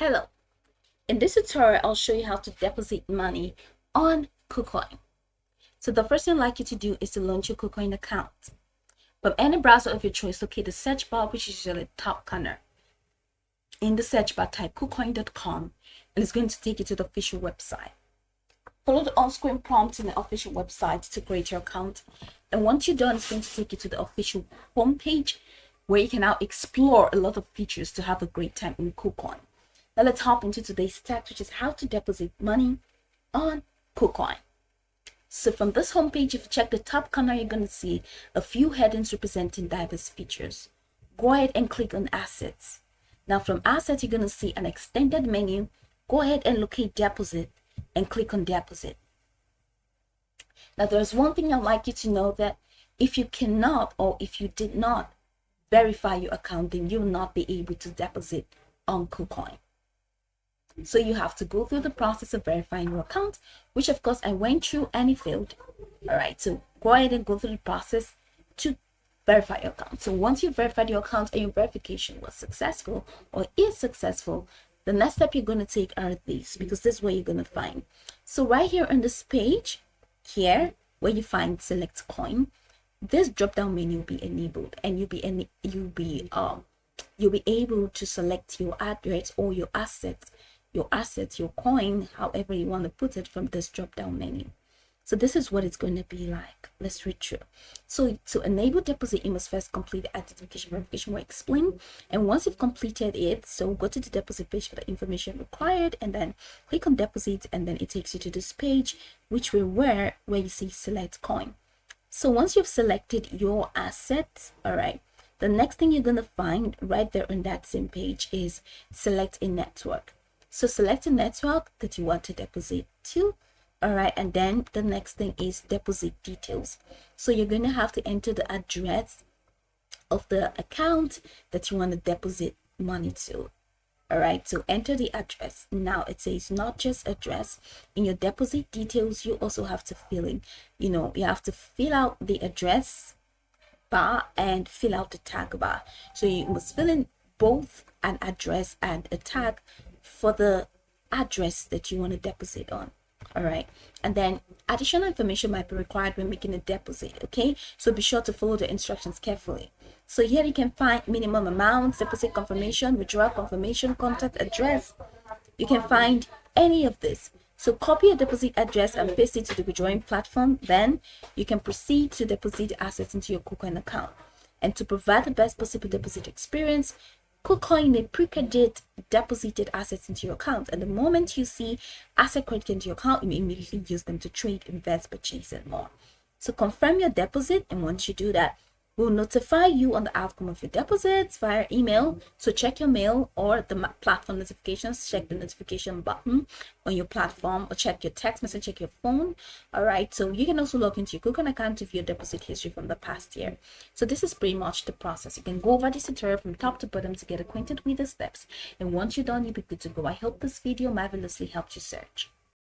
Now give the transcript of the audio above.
Hello, in this tutorial I'll show you how to deposit money on Kucoin. So the first thing I'd like you to do is to launch your Kucoin account. From any browser of your choice, locate the search bar, which is usually the top corner. In the search bar, type kucoin.com and it's going to take you to the official website. Follow the on-screen prompt in the official website to create your account. And once you're done, it's going to take you to the official homepage where you can now explore a lot of features to have a great time in Kucoin. Now let's hop into today's text, which is how to deposit money on Kucoin. So from this homepage, if you check the top corner, you're going to see a few headings representing diverse features. Go ahead and click on Assets. Now from Assets, you're going to see an extended menu. Go ahead and locate Deposit and click on Deposit. Now there's one thing I'd like you to know, that if you cannot or if you did not verify your account, then you will not be able to deposit on Kucoin. So you have to go through the process of verifying your account, which of course I went through and it failed. All right, so go ahead and go through the process to verify your account. So once you've verified your account and your verification was successful or is successful, the next step you're going to take are these, because this is where you're going to find. So right here on this page, here where you find select coin, this drop down menu will be enabled, and you'll be able to select your address or your assets, your coin, however you want to put it, from this drop down menu. So this is what it's going to be like. Let's read through. So to enable deposit, you must first complete the identification verification we explained, and once you've completed it, so go to the deposit page for the information required and then click on deposit, and then it takes you to this page, which will where you see select coin. So once you've selected your asset, all right, the next thing you're going to find right there on that same page is select a network. So select a network that you want to deposit to. All right, and then the next thing is deposit details. So you're going to have to enter the address of the account that you want to deposit money to. All right, so enter the address. Now it says not just address. In your deposit details, you also have to fill in, you have to fill out the address bar and fill out the tag bar. So you must fill in both an address and a tag for the address that you want to deposit on. All right, and then additional information might be required when making a deposit. Okay, so be sure to follow the instructions carefully. So here you can find minimum amounts, deposit confirmation, withdrawal confirmation, contact address. You can find any of this. So copy your deposit address and paste it to the withdrawing platform. Then you can proceed to deposit assets into your Kucoin account. And to provide the best possible deposit experience, Kucoin may pre-credit deposited assets into your account, and the moment you see asset credit into your account, you may immediately use them to trade, invest, purchase, and more. So confirm your deposit, and once you do that, we'll notify you on the outcome of your deposits via email. So check your mail or the platform notifications. Check the notification button on your platform, or check your text message, check your phone. All right, so you can also log into your Kucoin account to view your deposit history from the past year. So this is pretty much the process. You can go over this tutorial from top to bottom to get acquainted with the steps, and once you're done, you'll be good to go. I hope this video marvelously helped you search.